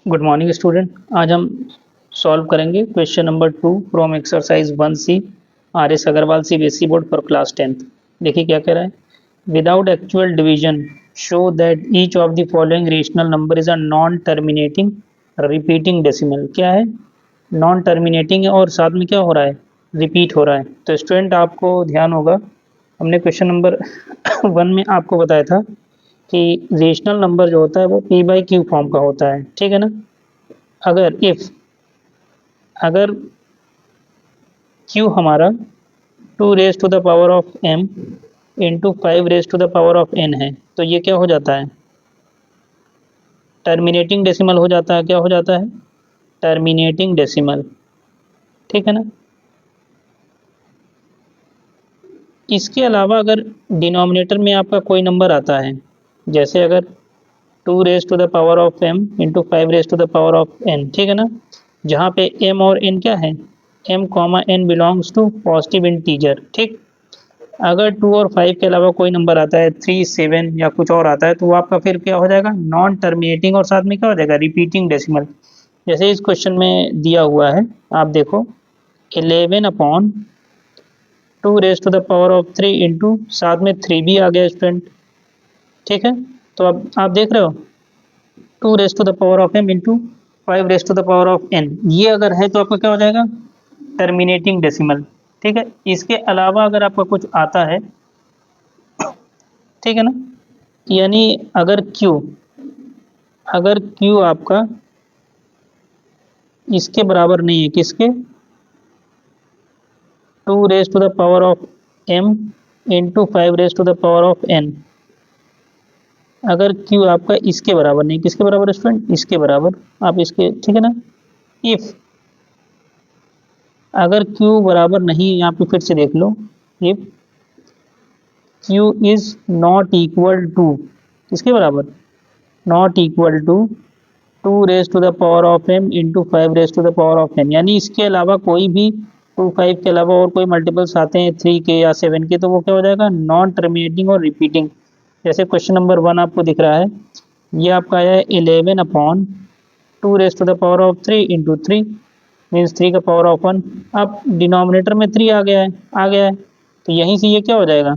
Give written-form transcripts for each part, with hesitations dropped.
Good morning student. आज हम solve करेंगे question number 2 from exercise 1C R S Agarwal CBSE board for class 10th। देखिए क्या कह रहा है। Without actual division show that each of the following rational number is a non terminating repeating decimal. क्या है? नॉन टर्मिनेटिंग है और साथ में क्या हो रहा है? रिपीट हो रहा है। तो स्टूडेंट आपको ध्यान होगा, हमने क्वेश्चन नंबर 1 में आपको बताया था कि रेशनल नंबर जो होता है वो पी बाई क्यू फॉर्म का होता है, ठीक है ना। अगर क्यू हमारा 2 raise to the power of m into 5 raise to the power of n है, तो ये क्या हो जाता है? टर्मिनेटिंग डेसिमल हो जाता है। क्या हो जाता है? टर्मिनेटिंग डेसिमल, ठीक है ना। इसके अलावा अगर डिनोमिनेटर में आपका कोई नंबर आता है, जैसे अगर 2 raise to the power of m into 5 raise to the power of n, ठीक है ना, जहाँ पे m और n क्या है? m comma n belongs to positive integer, ठीक। अगर 2 और 5 के अलावा कोई नंबर आता है 3, 7 या कुछ और आता है, तो वो आपका फिर क्या हो जाएगा? नॉन टर्मिनेटिंग, और साथ में क्या हो जाएगा? Repeating decimal. जैसे इस क्वेश्चन में दिया हुआ है, आप देखो 11 upon 2 raise to the power of 3 into, साथ में 3 भी आ गया स्टूडेंट, ठीक है। तो अब आप देख रहे हो 2 raise to the power of m into 5 raise to the power of n, ये अगर है तो आपका क्या हो जाएगा? टर्मिनेटिंग डेसिमल, ठीक है। इसके अलावा अगर आपका कुछ आता है, ठीक है ना, यानी अगर Q आपका इसके बराबर नहीं है, किसके? 2 raise to the power of m into 5 raise to the power of n, अगर Q आपका इसके बराबर नहीं, किसके बराबर स्टूडेंट? इसके बराबर। आप इसके, ठीक है ना। इफ अगर Q बराबर नहीं, यहाँ पे फिर से देख लो, if Q is not equal to, किसके बराबर? Not equal to 2 raise to the power of m into 5 raise to the power of n, यानी इसके अलावा कोई भी 2, 5 के अलावा और कोई मल्टीपल्स आते हैं 3 के या 7 के, तो वो क्या हो जाएगा? नॉन टर्मिनेटिंग और रिपीटिंग। जैसे क्वेश्चन नंबर 1 आपको दिख रहा है, ये आपका आया है 11 upon 2 raise to the power of 3 into 3 means 3 का पावर ऑफ 1। अब डिनोमिनेटर में 3 आ गया है, तो यहीं से ये क्या हो जाएगा?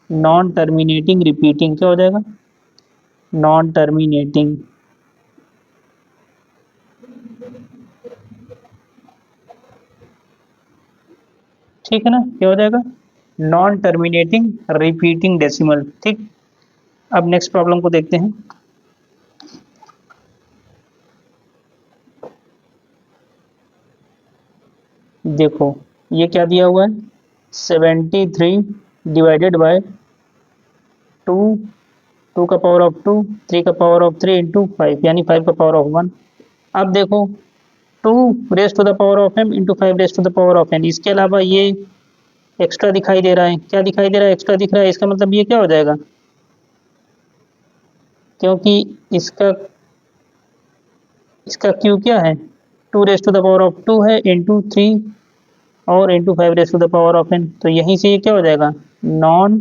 Non terminating repeating. क्या हो जाएगा? नॉन टर्मिनेटिंग, ठीक है ना। क्या हो जाएगा? नॉन टर्मिनेटिंग रिपीटिंग डेसिमल, ठीक। अब नेक्स्ट प्रॉब्लम को देखते हैं। देखो ये क्या दिया हुआ है, 73 डिवाइडेड बाय 2, 2 का पावर ऑफ 2, 3 का पावर ऑफ 3 इंटू 5, यानी 5 का पावर ऑफ 1। अब देखो 2 raise to the power of m into 5 raise to the power of n, इसके अलावा ये एक्स्ट्रा दिखाई दे रहा है। क्या दिखाई दे रहा है? एक्स्ट्रा दिख रहा है। इसका मतलब ये क्या हो जाएगा? क्योंकि इसका इसका क्यू क्या है? 2 raise to the power of 2 है इंटू 3 और into 5 raise to the power of n, तो यहीं से ये क्या हो जाएगा? Non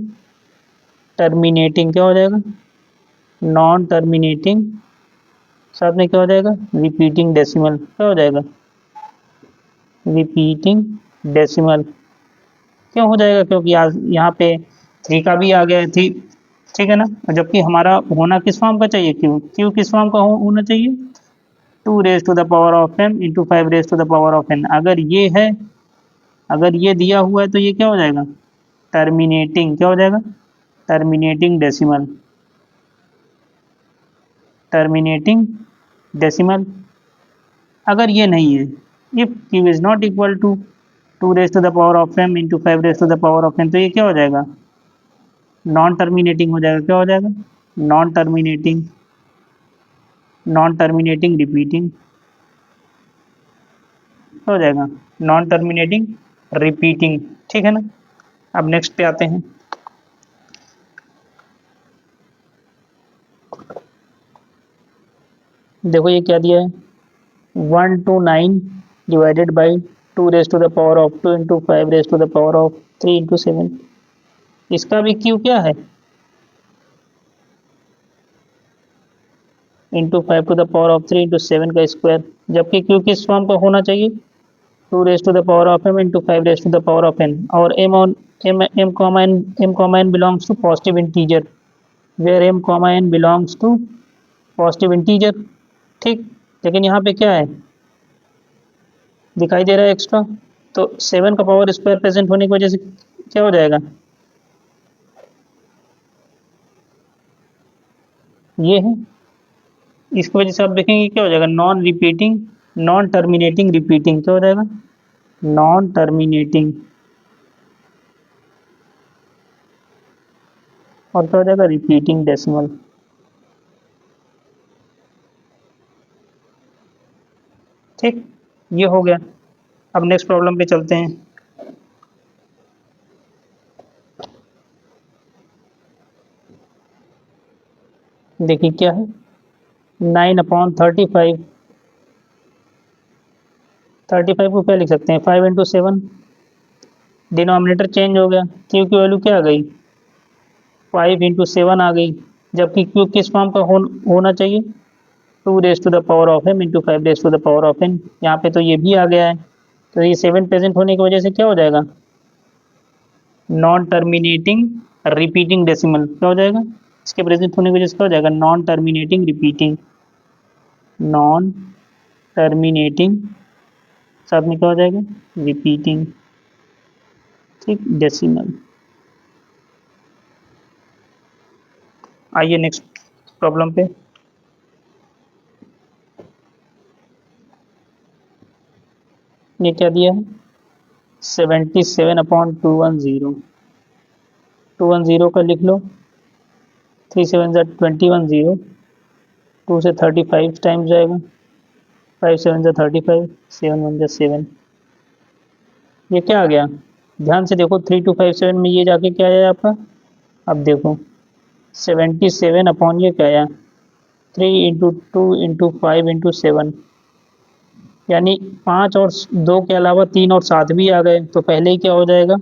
terminating. क्या हो जाएगा? नॉन टर्मिनेटिंग, साथ में क्या हो जाएगा? Repeating decimal. क्या हो जाएगा? Repeating decimal. क्यों हो जाएगा? क्योंकि आज यहाँ पे 3 का भी आ गया है, थी, ठीक है ना। जबकि हमारा होना किस फॉर्म का चाहिए? क्यू किस फॉर्म का होना चाहिए? 2 raise to the power of m into 5 raise to the power of n। अगर ये है, अगर ये दिया हुआ है, तो ये क्या हो जाएगा? टर्मिनेटिंग। क्या हो जाएगा? Terminating decimal, terminating decimal. अगर ये नहीं है, if q is not equal to 2 raise to the power of m into 5 raise to the power of n, तो ये क्या हो जाएगा? नॉन टर्मिनेटिंग हो जाएगा। क्या हो जाएगा? Non terminating, non terminating repeating हो जाएगा, नॉन टर्मिनेटिंग रिपीटिंग, ठीक है ना। अब नेक्स्ट पे आते हैं। देखो ये क्या दिया है, 1 to 9 divided by 2 raise to the power of 2 into 5 raise to the power of 3 into 7। इसका भी क्यू क्या है? इंटू 5⁻³ इंटू 7 का स्क्वायर, जबकि क्यू किस फॉर्म का होना चाहिए, 2⁻m इंटू 5⁻n, और m, belongs to positive integer, where m, belongs to positive integer. ठीक, लेकिन यहाँ पे क्या है, दिखाई दे रहा है एक्स्ट्रा, तो 7 का पावर स्क्वायर प्रेजेंट होने की वजह से क्या हो जाएगा, ये है, इसकी वजह से आप देखेंगे क्या हो जाएगा, non repeating, non terminating repeating, क्या हो जाएगा, नॉन टर्मिनेटिंग, और क्या हो जाएगा, रिपीटिंग डेसिमल। ठीक, ये हो गया। अब नेक्स्ट प्रॉब्लम पे चलते हैं। देखिए क्या है, 9/35, 35 को क्या लिख सकते हैं, 5 × 7, डिनोमिनेटर चेंज हो गया, क्यू की वैल्यू क्या आ गई, 5 × 7 आ गई, जबकि क्यू किस फॉर्म का होना चाहिए, 2⁻m इंटू 5⁻n, यहाँ पे तो ये भी आ गया है, तो ये 7 प्रेजेंट होने की वजह से क्या हो जाएगा, नॉन टर्मिनेटिंग रिपीटिंग डेसिमल, क्या हो जाएगा, इसके प्रेजेंट होने की वजह से क्या हो जाएगा, non terminating repeating, non terminating, साथ में क्या हो जाएगा, रिपीटिंग। ठीक, डेसिमल। आइए नेक्स्ट प्रॉब्लम पे। ये क्या दिया है, 77/210, 210 का लिख लो, 3 7 21, 2 से 35 टाइम्स जाएगा, 5 7 35, 7 1 7, ये क्या आ गया, ध्यान से देखो, 3257 में ये जाके क्या आया आपका, अब देखो 77 अपॉन ये क्या आया, 3 × 2 × 5 × 7, यानी 5 और 2 के अलावा 3 और 7 भी आ गए, तो पहले ही क्या हो जाएगा,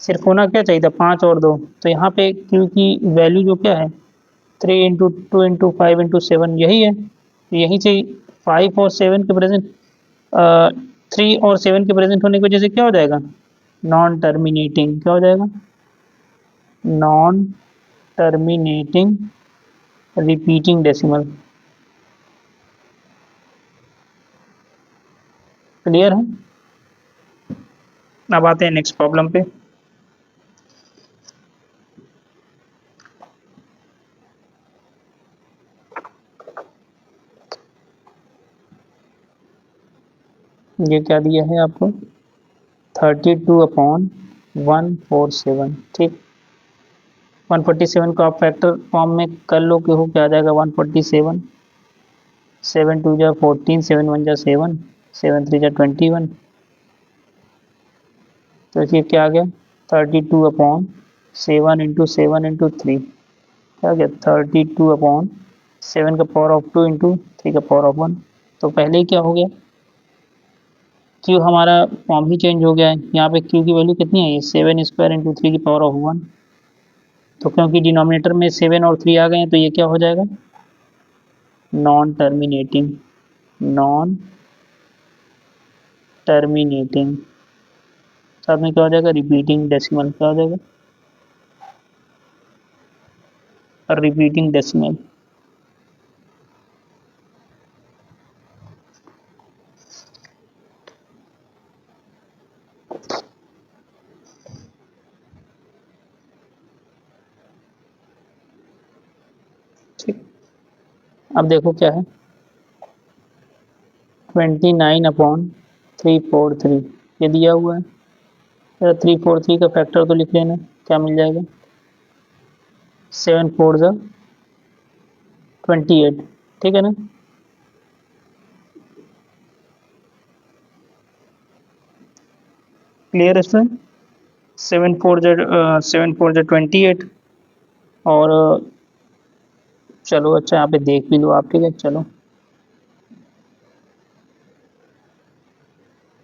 सिर्फ होना क्या चाहिए था, 5 और 2, तो यहाँ पे क्यू की वैल्यू जो क्या है, 3 × 2 × 5 × 7 यही है, तो यहीं से 3 और 7 के प्रेजेंट होने की वजह से क्या हो जाएगा, नॉन टर्मिनेटिंग, क्या हो जाएगा, non terminating repeating decimal. Clear है। अब आते हैं नेक्स्ट प्रॉब्लम पे। ये क्या दिया है आपको, 32/147, ठीक, 147 को आप फैक्टर फॉर्म में कर लो कि हो क्या आ जाएगा, 147, 7 2 जा 14, 7 1 जा 7, 7 3 जा 21, तो ये क्या आ गया, 32/7 × 7 × 3, क्या आ गया, 32/7 का पावर ऑफ 2 इंटू 3 का पावर ऑफ 1, तो पहले ही क्या हो गया, क्यू हमारा फॉर्म ही चेंज हो गया है, यहाँ पे क्यू की वैल्यू कितनी है, 7² × 3 की पावर ऑफ 1, तो क्योंकि डिनोमिनेटर में 7 और 3 आ गए हैं, तो ये क्या हो जाएगा, नॉन टर्मिनेटिंग, नॉन टर्मिनेटिंग, साथ में क्या हो जाएगा, रिपीटिंग डेसिमल, क्या हो जाएगा, रिपीटिंग डेसिमल। ठीक, अब देखो क्या है, 29/343 ये दिया हुआ है, 343 का फैक्टर तो लिख लेना, क्या मिल जाएगा, 7 4 जा 28, ठीक है ना, क्लियर है स्टूडेंट, 7 4 जा 28, और चलो अच्छा यहाँ पे देख भी लो आप, ठीक है, चलो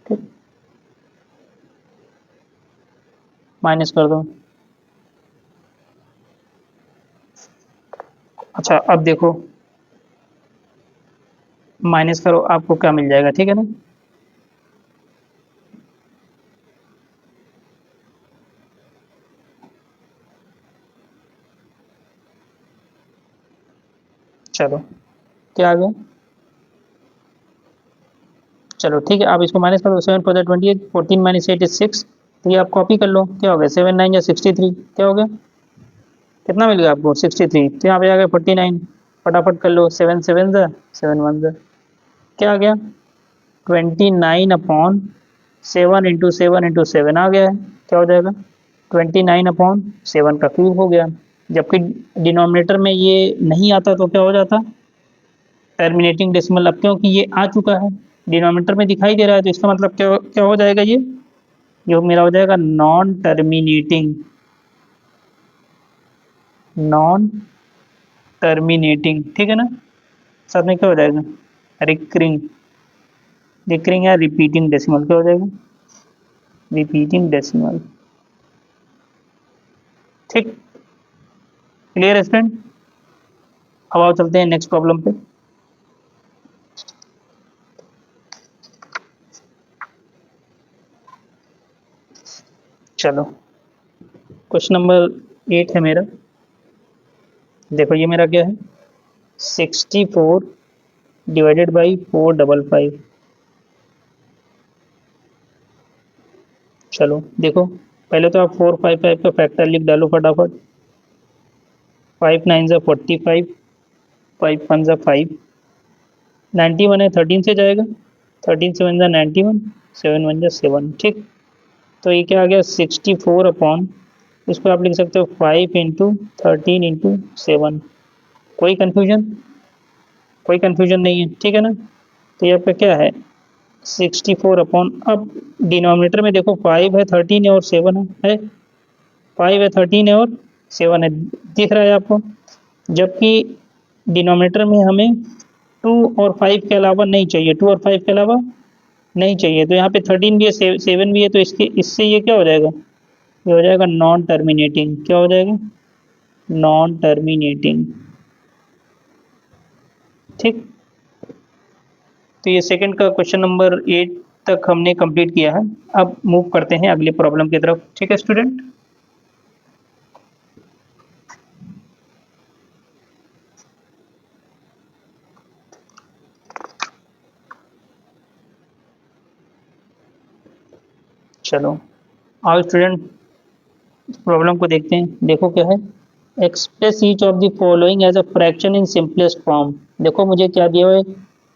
ठीक, माइनस कर दो। अच्छा अब देखो, माइनस करो, आपको क्या मिल जाएगा, ठीक है ना। चलो क्या आ गया, चलो ठीक है, आप इसको माइनस कर दो। 7 4 28, 14 माइनस 8 इज 6। तो ये आप कॉपी कर लो, क्या हो गया, 7 9 या 63, क्या हो गया, कितना मिल गया आपको 63। तो यहाँ पे आ गया 49, फटाफट कर लो, 7 7 ज़ा 7 1 ज़ा, क्या आ गया 29/7 आ गया है, क्या हो जाएगा 29/7 का क्यूब हो गया। जबकि डिनोमिनेटर में ये नहीं आता तो क्या हो जाता, टर्मिनेटिंग डेसिमल। अब क्योंकि ये आ चुका है, डिनोमिनेटर में दिखाई दे रहा है, तो इसका मतलब क्या क्या हो जाएगा, ये मेरा हो जाएगा नॉन टर्मिनेटिंग, नॉन टर्मिनेटिंग, ठीक है ना। साथ में क्या हो जाएगा, रिकरिंग, रिकरिंग या रिपीटिंग डेसिमल, क्या हो जाएगा, रिपीटिंग डेसिमल, ठीक। क्लियर है स्टूडेंट। अब आओ चलते हैं नेक्स्ट प्रॉब्लम पे। चलो क्वेश्चन नंबर 8 है मेरा। देखो ये मेरा क्या है, 64 डिवाइडेड बाई 455। चलो देखो, पहले तो आप 455 का फैक्टर लिख डालो फटाफट। 5 9 ज़ा 45, 5 1 ज़ा 5, 91 है, 13 से जाएगा, 13 7 ज़ा 91, 7 1 ज़ा 7, ठीक। तो ये क्या आ गया 64 अपॉन, इसको आप लिख सकते हो 5 इंटू 13 इंटू 7। कोई कन्फ्यूजन, कोई कन्फ्यूजन नहीं है, ठीक है ना। तो ये आपका क्या है 64 अपॉन, अब डिनोमिनेटर में देखो 5 है, 13 है और 7 है, 5 है, 13 है और 7 है, दिख रहा है आपको। जबकि डिनोमिनेटर में हमें 2 और 5 के अलावा नहीं चाहिए, 2 और 5 के अलावा नहीं चाहिए। तो यहाँ पे 13 भी है, 7 भी है, तो इसके इससे ये क्या हो जाएगा, ये हो जाएगा नॉन टर्मिनेटिंग, क्या हो जाएगा, नॉन टर्मिनेटिंग, ठीक। तो ये सेकंड का क्वेश्चन नंबर 8 तक हमने कंप्लीट किया है। अब मूव करते हैं अगले प्रॉब्लम की तरफ, ठीक है स्टूडेंट। चलो आओ स्टूडेंट, प्रॉब्लम को देखते हैं। देखो क्या है, express each of the following as a fraction in simplest form. देखो मुझे क्या दिया हुआ है,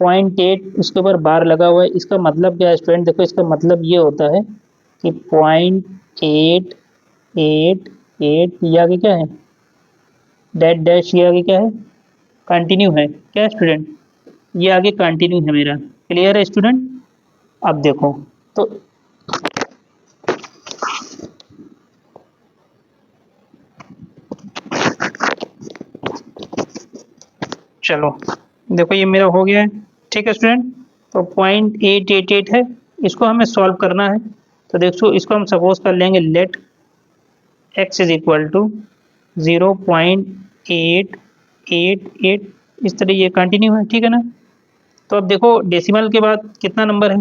0.8, उसके ऊपर बार लगा हुआ है। इसका मतलब क्या है स्टूडेंट, देखो इसका मतलब ये होता है कि 0.888, ये आगे क्या है, डैश डैश, ये आगे क्या है, कंटिन्यू है, क्या है स्टूडेंट, ये आगे कंटिन्यू है मेरा। क्लियर है स्टूडेंट। अब देखो तो चलो देखो ये मेरा हो गया है, ठीक है स्टूडेंट। तो 0.888 है, इसको हमें सॉल्व करना है। तो देखो इसको हम सपोज कर लेंगे, let x is equal to 0.888, इस तरह ये कंटिन्यू है, ठीक है ना। तो अब देखो डेसिमल के बाद कितना नंबर है,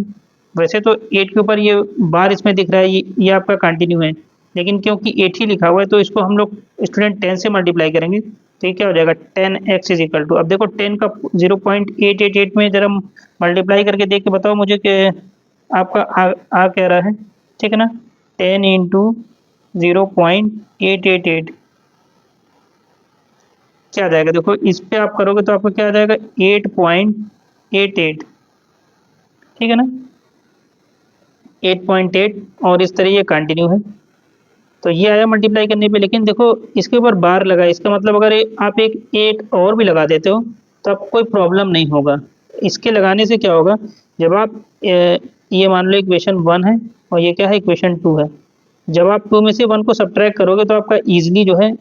वैसे तो 8 के ऊपर ये बार इसमें दिख रहा है, ये आपका कंटिन्यू है, लेकिन क्योंकि 8 ही लिखा हुआ है तो इसको हम लोग स्टूडेंट 10 से मल्टीप्लाई करेंगे, तो ये क्या हो जाएगा 10x इज इक्वल टू, अब देखो 10 का 0.888 में जरा मल्टीप्लाई करके देख के बताओ मुझे कि आपका आ कह रहा है, ठीक है ना। 10 इंटू 0.888 क्या आ जाएगा, देखो इस पे आप करोगे तो आपको क्या आ जाएगा 8.88, ठीक है ना, 8.8, और इस तरह ये कंटिन्यू है। तो ये आया मल्टीप्लाई करने पे, लेकिन देखो इसके ऊपर बार लगा, इसका मतलब अगर आप एक 8 और भी लगा देते हो तो आपको कोई प्रॉब्लम नहीं होगा। इसके लगाने से क्या होगा, जब आप ये मान लो इक्वेशन 1 है और ये क्या है इक्वेशन 2 है, जब आप 2 में से 1 को सब्ट्रैक्ट करोगे तो आपका ईजिली जो है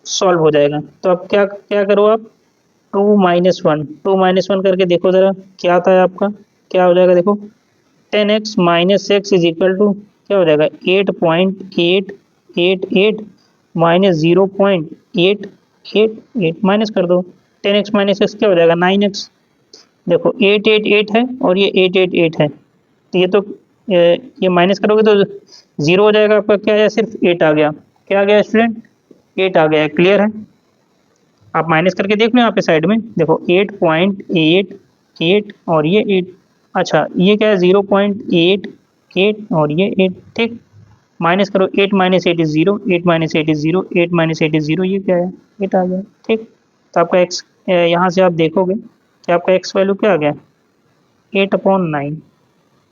सॉल्व हो जाएगा। तो अब क्या क्या करो आप, 2 - 1 करके देखो ज़रा क्या आता है आपका, क्या हो जाएगा देखो, 10x - x is equal to क्या हो जाएगा 8.888 माइनस 0.888 माइनस कर दो, 10x - x क्या हो जाएगा 9x, देखो 888 है और ये 888 है, तो ये माइनस करोगे तो 0 हो जाएगा आपका, क्या आया, सिर्फ 8 आ गया। क्या आ गया स्टूडेंट, 8 आ गया है। क्लियर है, आप माइनस करके देख लो यहाँ पे साइड में, देखो 8.88 और ये 8, अच्छा ये क्या है 0.88 और ये 8, ठीक। माइनस करो, 8 minus 8 is 0, 8 minus 8 is 0, 8 minus 8 is 0, ये क्या है, 8 आ गया, ठीक। तो आपका एक्स, यहाँ से आप देखोगे कि आपका एक्स वैल्यू क्या आ गया, 8/9।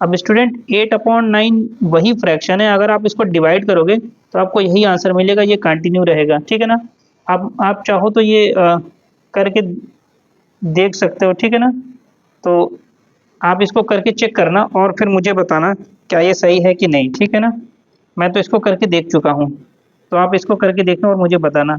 अब स्टूडेंट 8/9 वही फ्रैक्शन है, अगर आप इसको डिवाइड करोगे तो आपको यही आंसर मिलेगा, ये कंटिन्यू रहेगा, ठीक है ना। आप चाहो तो ये करके देख सकते हो, ठीक है ना। तो आप इसको करके चेक करना और फिर मुझे बताना क्या ये सही है कि नहीं, ठीक है ना। मैं तो इसको करके देख चुका हूँ, तो आप इसको करके देखना और मुझे बताना।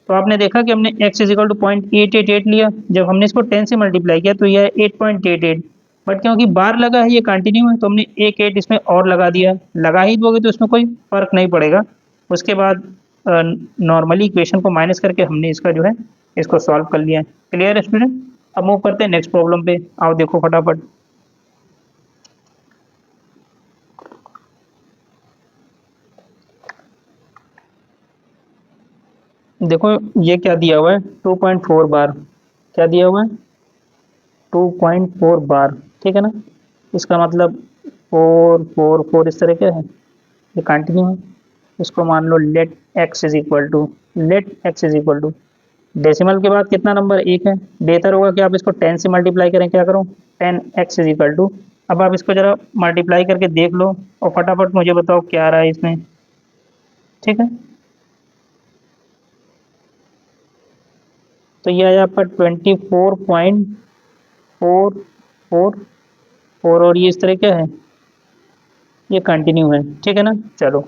तो आपने देखा कि हमने x इजिकल टू 0.888 लिया, जब हमने इसको 10 से मल्टीप्लाई किया तो यह है 8.88, बट क्योंकि बार लगा है, ये कंटिन्यू है, तो हमने एक 8 इसमें और लगा दिया। लगा ही दोगे तो इसमें कोई फर्क नहीं पड़ेगा। उसके बाद नॉर्मली इक्वेशन को माइनस करके हमने इसका जो है इसको सॉल्व कर लिया है। क्लियर है स्टूडेंट, अब मूव करते हैं नेक्स्ट प्रॉब्लम पे, आओ देखो फटाफट। देखो ये क्या दिया हुआ है, 2.4 बार, क्या दिया हुआ है, 2.4 बार, ठीक है ना। इसका मतलब 4 इस तरह क्या है, ये कंटिन्यू है। इसको मान लो let x is equal to, decimal के बाद कितना नंबर, एक है। बेहतर होगा कि आप इसको 10 से मल्टीप्लाई करें, क्या करो 10x इज इक्वल टू, अब आप इसको जरा मल्टीप्लाई करके देख लो और फटाफट मुझे बताओ क्या आ रहा है इसमें, ठीक है। तो ये आया आपका 24.444 और ये इस तरह क्या है, ये कंटिन्यू है, ठीक है ना। चलो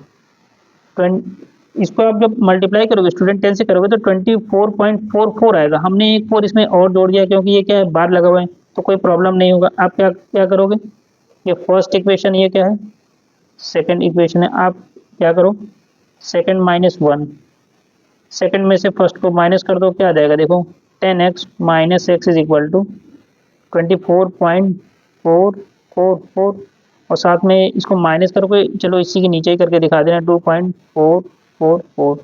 इसको आप जब मल्टीप्लाई करोगे स्टूडेंट 10 से करोगे तो 24.44 आएगा। हमने एक 4 इसमें और जोड़ दिया क्योंकि ये क्या है, बार लगा हुआ है, तो कोई प्रॉब्लम नहीं होगा। आप क्या क्या करोगे, ये फर्स्ट इक्वेशन, ये क्या है सेकंड इक्वेशन है, आप क्या करो सेकंड माइनस 1, सेकंड में से फर्स्ट को माइनस कर दो, क्या आ जाएगा देखो 10x minus x is equal to 24.444 और साथ में इसको माइनस करोगे, चलो इसी के नीचे ही करके दिखा देना 2.444,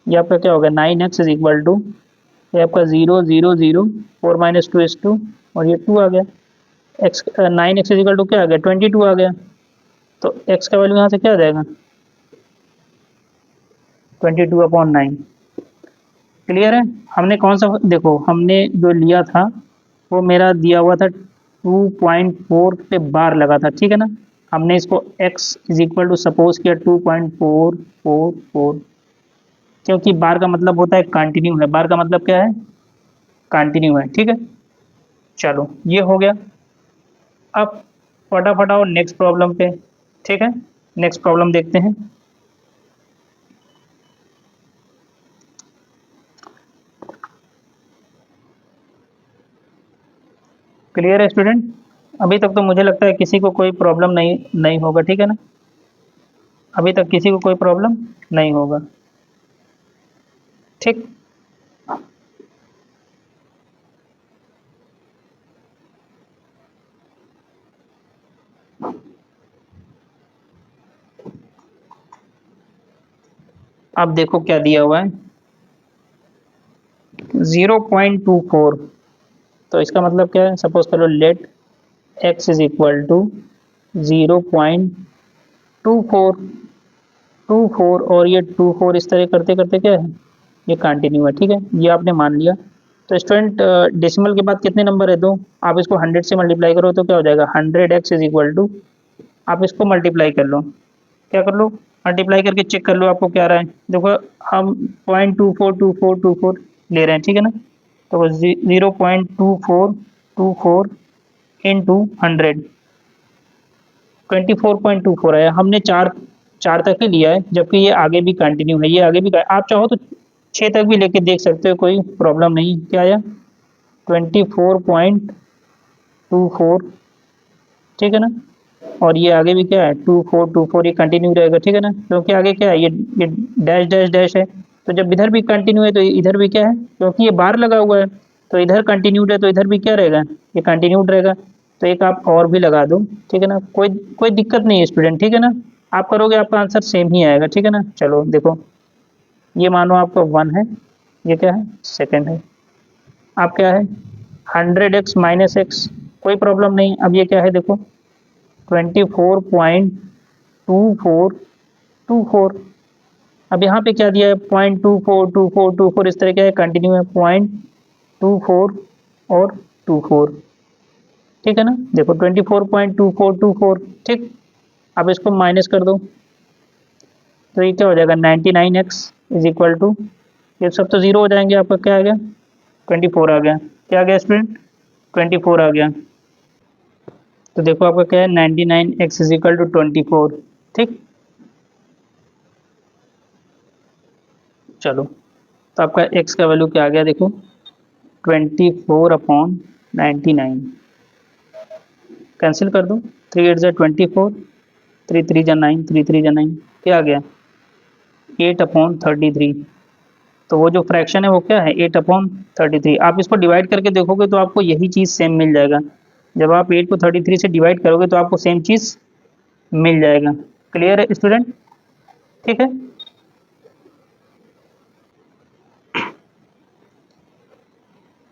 ये आपका क्या होगा 9x इज इक्वल टू, ये आपका 0 0 0 4 माइनस 2 इज 2 और ये 2 आ गया। x 9x is equal to क्या आ गया 22 आ गया, तो x का वैल्यू यहाँ से क्या आ जाएगा 22/9। क्लियर है, हमने कौन सा, देखो हमने जो लिया था वो मेरा दिया हुआ था 2.4 पे बार लगा था, ठीक है ना। हमने इसको x is equal to suppose किया 2.444, क्योंकि बार का मतलब होता है कंटिन्यू है, बार का मतलब क्या है कंटिन्यू है, ठीक है। चलो ये हो गया, अब फटाफट आओ नेक्स्ट प्रॉब्लम पे, ठीक है। नेक्स्ट प्रॉब्लम देखते हैं। क्लियर है स्टूडेंट, अभी तक तो मुझे लगता है किसी को कोई प्रॉब्लम नहीं होगा, ठीक है ना। अभी तक किसी को कोई प्रॉब्लम नहीं होगा, ठीक। अब देखो क्या दिया हुआ है 0.24, तो इसका मतलब क्या है, सपोज करो let x is equal to 0.24 और ये 24 इस तरह करते करते क्या है, ये कंटिन्यू है, ठीक है, ये आपने मान लिया। तो स्टूडेंट डेसिमल के बाद कितने नंबर है, दो, आप इसको 100 से मल्टीप्लाई करो तो क्या हो जाएगा 100x इज इक्वल टू, आप इसको मल्टीप्लाई कर लो, क्या कर लो मल्टीप्लाई करके चेक कर लो आपको क्या आ रहा है। देखो हम 0.242424 ले रहे हैं, ठीक है ना। तो 0.2424 इंटू 100 24.24 आया। हमने चार तक ही लिया है, जबकि ये आगे भी कंटिन्यू है, ये आगे भी आप चाहो तो 6 तक भी लेके देख सकते हो, कोई प्रॉब्लम नहीं। क्या आया 24.24, ठीक है ना। और ये आगे भी क्या है 2424, ये कंटिन्यू रहेगा, ठीक है ना, क्योंकि आगे क्या है ये डैश डैश डैश है, तो जब इधर भी कंटिन्यू है तो इधर भी क्या है, क्योंकि ये बार लगा हुआ है तो इधर कंटिन्यूड है तो इधर भी क्या रहेगा, ये कंटिन्यूड रहेगा। तो एक आप और भी लगा दो, ठीक है ना, कोई दिक्कत नहीं है स्टूडेंट, ठीक है ना। आप करोगे आपका आंसर सेम ही आएगा, ठीक है ना। चलो देखो, ये मानो आपका 1 है, ये क्या है, सेकंड है। आप क्या है 100x माइनस एक्स, कोई प्रॉब्लम नहीं। अब ये क्या है देखो 24.2424। अब यहाँ पे क्या दिया है 0.242424, इस तरह क्या है कंटिन्यू है 0.24 और 24, ठीक है ना। देखो 24.2424, ठीक। अब इसको माइनस कर दो तो ये क्या हो जाएगा 99x इज इक्वल टू, ये सब तो जीरो हो जाएंगे, आपका क्या आ गया 24 आ गया। क्या आ गया स्टूडेंट 24 आ गया। तो देखो आपका क्या है 99x इज इक्वल टू 24, ठीक। चलो तो आपका x का वैल्यू क्या आ गया देखो 24/99। कैंसिल कर दो, 3 8 24, 3 3 9, 3 3 9, क्या आ गया 8/33। तो वो जो फ्रैक्शन है वो क्या है 8/33। आप इसको डिवाइड करके देखोगे तो आपको यही चीज़ सेम मिल जाएगा। जब आप 8 को 33 से डिवाइड करोगे तो आपको सेम चीज़ मिल जाएगा। क्लियर है स्टूडेंट, ठीक है।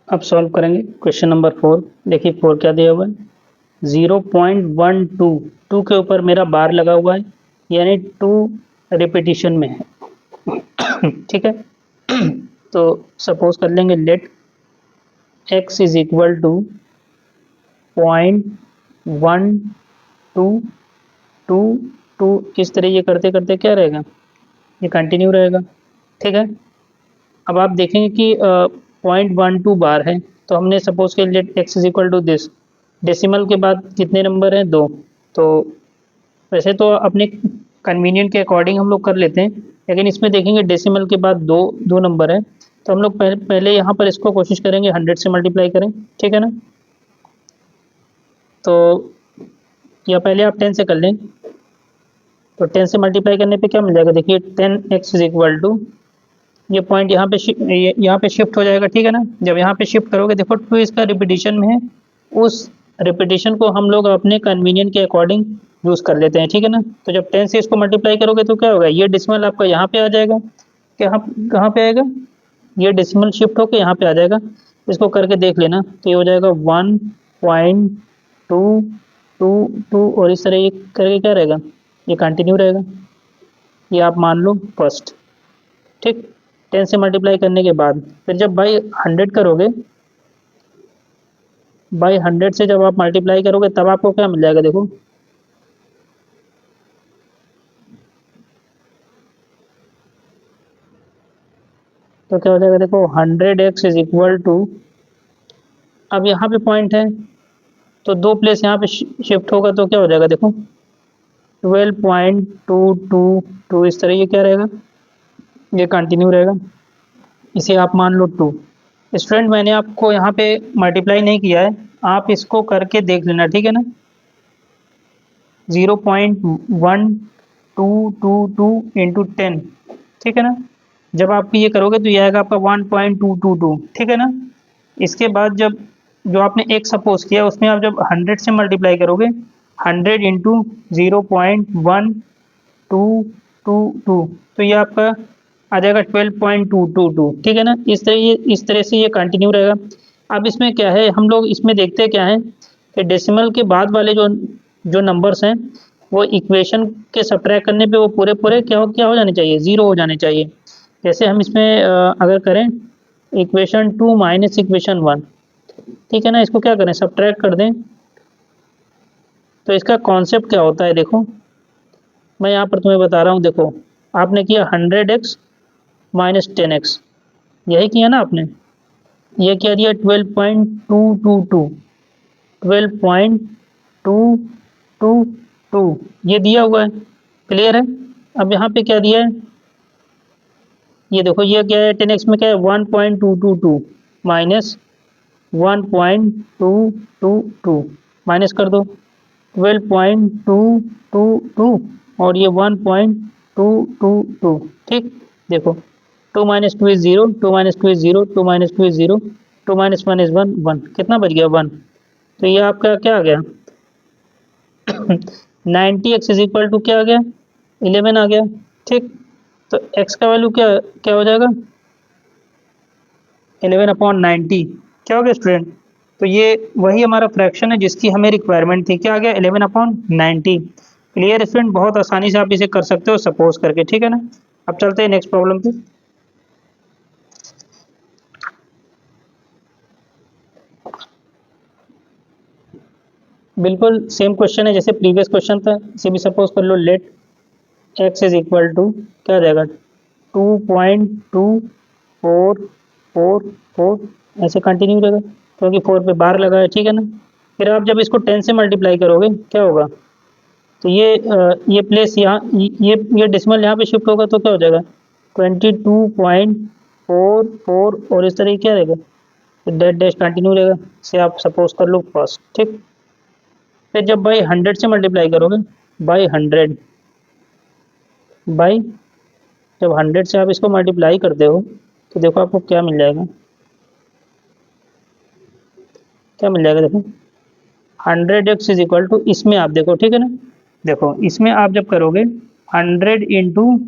अब सॉल्व करेंगे क्वेश्चन नंबर 4। देखिए 4 क्या दिया हुआ है 0.12, 2 के ऊपर मेरा बार लगा हुआ है, यानी 2 रिपीटिशन में है ठीक है। तो सपोज कर लेंगे let x is equal to 0.1222। इस तरह ये करते करते क्या रहेगा, ये कंटिन्यू रहेगा, ठीक है। अब आप देखेंगे कि 0.12 बार है, तो हमने सपोज के let x is equal to this, decimal के बाद कितने नंबर हैं 2। तो वैसे तो अपने कन्वीनियंट के अकॉर्डिंग हम लोग कर लेते हैं, लेकिन इसमें देखेंगे डेसिमल के बाद दो नंबर है, तो हम लोग पहले यहाँ पर इसको कोशिश करेंगे 100 से मल्टीप्लाई करें, ठीक है ना। तो या पहले आप 10 से कर लें, तो 10 से मल्टीप्लाई करने पे क्या मिल जाएगा देखिए 10x इज इक्वल टू, ये पॉइंट यहाँ पे यहाँ पे शिफ्ट हो जाएगा, ठीक है ना। जब यहाँ पे शिफ्ट करोगे देखो 2 इसका रिपीटिशन में है, उस रिपीटिशन को हम लोग अपने कन्वीनियंट के अकॉर्डिंग यूज़ कर लेते हैं, ठीक है ना। तो जब 10 से इसको मल्टीप्लाई करोगे तो क्या होगा, ये डेसिमल आपका यहाँ पे आ जाएगा, कहाँ पे आएगा, ये डेसिमल शिफ्ट होकर यहाँ पे आ जाएगा। इसको करके देख लेना, तो ये हो जाएगा 1.222 और इस तरह ये करके क्या रहेगा, ये कंटिन्यू रहेगा। ये आप मान लो फर्स्ट, ठीक। 10 से मल्टीप्लाई करने के बाद फिर जब बाई 100 करोगे, बाई 100 से जब आप मल्टीप्लाई करोगे तब आपको क्या मिल जाएगा देखो, तो क्या हो जाएगा देखो 100x इज इक्वल टू, अब यहाँ पे पॉइंट है तो 2 प्लेस यहाँ पे शिफ्ट होगा तो क्या हो जाएगा देखो 12.222, इस तरह ये क्या रहेगा, ये कंटिन्यू रहेगा। इसे आप मान लो 2। स्टूडेंट मैंने आपको यहाँ पे मल्टीप्लाई नहीं किया है, आप इसको करके देख लेना, ठीक है ना। 0.1222 इंटू 10, ठीक है ना। जब आप ये करोगे तो ये आएगा आपका 1.222, ठीक है ना। इसके बाद जब जो आपने एक सपोज किया उसमें आप जब 100 से मल्टीप्लाई करोगे, 100 इंटू 0.1222, तो ये आपका आ जाएगा 12.222, ठीक है ना। इस तरह से ये कंटिन्यू रहेगा। अब इसमें क्या है, हम लोग इसमें देखते क्या है कि डेसिमल के बाद वाले जो नंबर्स हैं वो इक्वेशन के सब्ट्रैक्ट करने पे वो पूरे पूरे क्या हो जाने चाहिए, ज़ीरो हो जाने चाहिए। जैसे हम इसमें अगर करें इक्वेशन 2 माइनस इक्वेशन 1, ठीक है ना, इसको क्या करें सब्ट्रैक्ट कर दें, तो इसका कॉन्सेप्ट क्या होता है देखो, मैं यहाँ पर तुम्हें बता रहा हूँ। देखो आपने किया 100x माइनस 10x, यही किया ना आपने, ये क्या दिया 12.222, 12.222 ये दिया हुआ है, क्लियर है। अब यहाँ पे क्या दिया है, ये देखो ये क्या है 10x में क्या है 1.222 माइनस 1.222 माइनस कर दो 12.222 और ये 1.222, ठीक। देखो 2 minus 2 is 0, 2 minus 2 is 0, 2 minus 2 is 0, 2 minus 1 is 1, 1 कितना बच गया 1। तो ये आपका क्या आ गया 90x इज इक्वल टू क्या आ गया 11 आ गया। ठीक, तो x का वैल्यू क्या क्या हो जाएगा 11/90। क्या हो गया स्टूडेंट, तो ये वही हमारा फ्रैक्शन है जिसकी हमें रिक्वायरमेंट थी। क्या आ गया 11/90। क्लियर स्टूडेंट, बहुत आसानी से आप इसे कर सकते हो सपोज करके, ठीक है ना। अब चलते हैं नेक्स्ट प्रॉब्लम पे। बिल्कुल सेम क्वेश्चन है जैसे प्रीवियस क्वेश्चन था, इसे भी सपोज कर लो। Let x is equal to क्या आ जाएगा 2.2444 ऐसे कंटिन्यू रहेगा क्योंकि 4 पे बार लगा है, ठीक है ना। फिर आप जब इसको 10 से मल्टीप्लाई करोगे क्या होगा, तो ये प्लेस यहाँ ये डेसिमल यहाँ पे शिफ्ट होगा तो क्या हो जाएगा 22.44 और इस तरह क्या रहेगा डेट डैश कंटिन्यू रहेगा। से आप सपोज कर लो फर्स्ट, ठीक। फिर जब बाई 100 से मल्टीप्लाई करोगे बाई 100 बाई जब 100 से आप इसको मल्टीप्लाई करते हो तो देखो आपको क्या मिल जाएगा, क्या मिल जाएगा देखो 100x इज इक्वल टू, इसमें आप देखो ठीक है ना, देखो इसमें आप जब करोगे 100 इंटू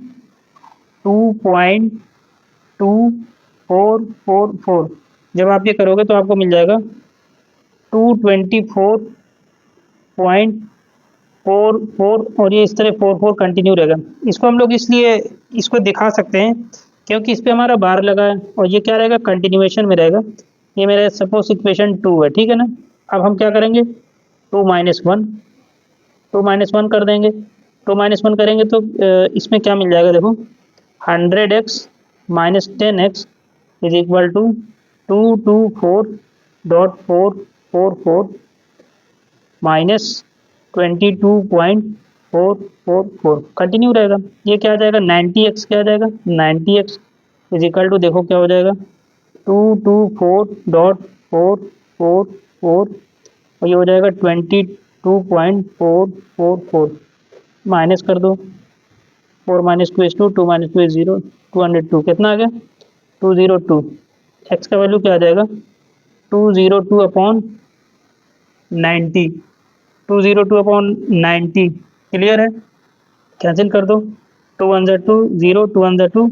2.2444 जब आप ये करोगे तो आपको मिल जाएगा 224.44 और ये इस तरह 44 कंटिन्यू रहेगा। इसको हम लोग इसलिए इसको दिखा सकते हैं क्योंकि इस पर हमारा बार लगा है और ये क्या रहेगा कंटिन्यूएशन में रहेगा। ये मेरा सपोज इक्वेशन 2 है, ठीक है ना। अब हम क्या करेंगे 2 माइनस 1 कर देंगे। 2 माइनस 1 करेंगे तो इसमें क्या मिल जाएगा देखो 100x minus 10x is equal to 224.444 minus 22.444 continue रहेगा। ये क्या आ जाएगा 90x, क्या आ जाएगा 90x इज इक्वल टू देखो क्या हो जाएगा 224.444 और ये हो जाएगा 22.444 माइनस कर दो 4 माइनस 2 इज 2, 2 माइनस 2 इज 0, 202 कितना आ गया 202। एक्स का वैल्यू क्या आ जाएगा 202/90, 202/90 क्लियर है। कैंसिल कर दो 2 1 2 0, 2 1 2,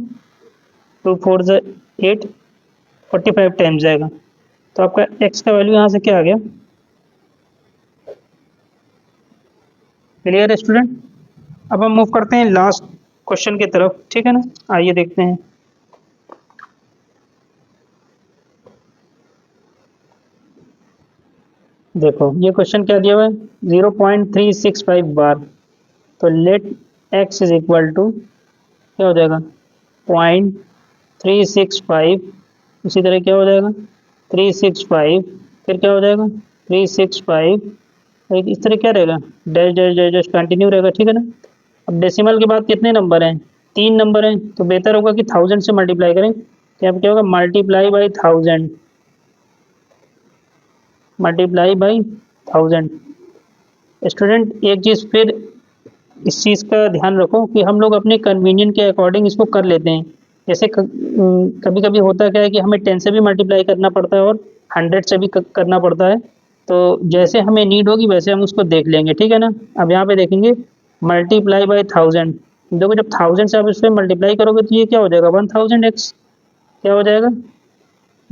2 4 8, 45 टाइम्स जाएगा। तो आपका एक्स का वैल्यू यहाँ से क्या आ गया, क्लियर है स्टूडेंट। अब हम मूव करते हैं लास्ट क्वेश्चन की तरफ, ठीक है ना। आइए देखते हैं। देखो ये क्वेश्चन क्या दिया हुआ है 0.365 बार। तो let x is equal to क्या हो जाएगा 0.365, इसी तरह क्या हो जाएगा 365, फिर क्या हो जाएगा 365, एक इस तरह क्या रहेगा dash dash dash dash continue रहेगा, ठीक है ना। अब डेसिमल के बाद कितने नंबर हैं 3 नंबर हैं, तो बेहतर होगा कि 1000 से मल्टीप्लाई करें। तो अब क्या होगा multiply by 1000, multiply by 1000। Student एक चीज़ फिर इस चीज़ का ध्यान रखो कि हम लोग अपने कन्वीनियंट के अकॉर्डिंग इसको कर लेते हैं। जैसे कभी कभी होता क्या है कि हमें 10 से भी मल्टीप्लाई करना पड़ता है और 100 से भी करना पड़ता है। तो जैसे हमें नीड होगी वैसे हम उसको देख लेंगे, ठीक है ना। अब यहाँ पे देखेंगे मल्टीप्लाई बाई 1000, देखो जब 1000 से आप इस पर मल्टीप्लाई करोगे तो ये क्या हो जाएगा 1000x, क्या हो जाएगा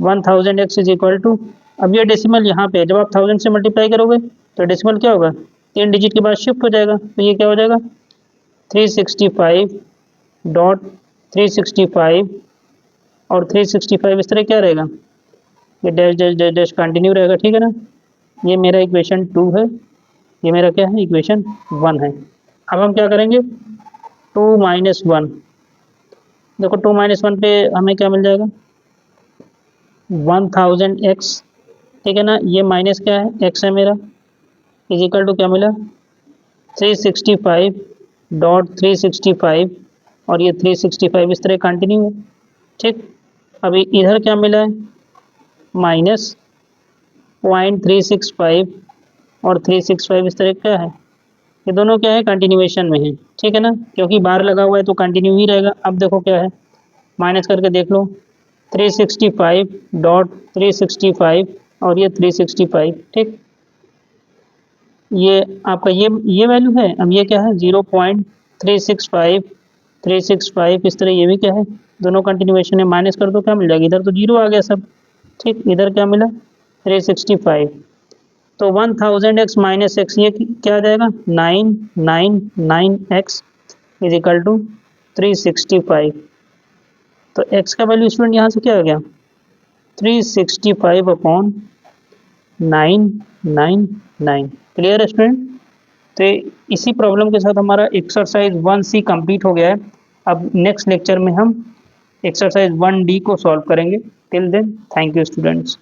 1000x इज इक्वल टू, अब ये डेसिमल यहाँ पे जब आप 1000 से मल्टीप्लाई करोगे तो डेसिमल क्या होगा 3 डिजिट के बाद शिफ्ट हो जाएगा। तो ये क्या हो जाएगा 365.365 और 365 इस तरह क्या रहेगा ये dash dash dash dash continue रहेगा, ठीक है ना। ये मेरा इक्वेशन 2 है, ये मेरा क्या है इक्वेशन 1 है। अब हम क्या करेंगे 2 माइनस 1, देखो 2 माइनस 1 पे हमें क्या मिल जाएगा 1000x, ठीक है ना। ये माइनस क्या है x है मेरा इज इक्वल टू क्या मिला 365.365 और ये 365 इस तरह कंटिन्यू है, ठीक। अभी इधर क्या मिला है माइनस 0.365 और 365 इस तरह क्या है, ये दोनों क्या है कंटिन्यूएशन में है, ठीक है ना। क्योंकि बार लगा हुआ है तो कंटिन्यू ही रहेगा। अब देखो क्या है माइनस करके देख लो 365.365 और ये 365, ठीक। ये आपका ये वैल्यू है। अब ये क्या है 0.365 365, इस तरह ये भी क्या है, दोनों कंटिन्यूएशन है। माइनस कर दो, क्या मिल जाएगा, इधर तो जीरो आ गया सब, ठीक। इधर क्या मिला 365, तो 1000x माइनस एक्स ये क्या आ जाएगा 999x इज इक्वल टू 365। तो x का वैल्यू स्टूडेंट यहाँ से क्या आ गया 365 अपॉन 999। क्लियर है स्टूडेंट। तो इसी प्रॉब्लम के साथ हमारा एक्सरसाइज 1C कंप्लीट हो गया है। अब नेक्स्ट लेक्चर में हम एक्सरसाइज 1D को सॉल्व करेंगे। Till then thank you students.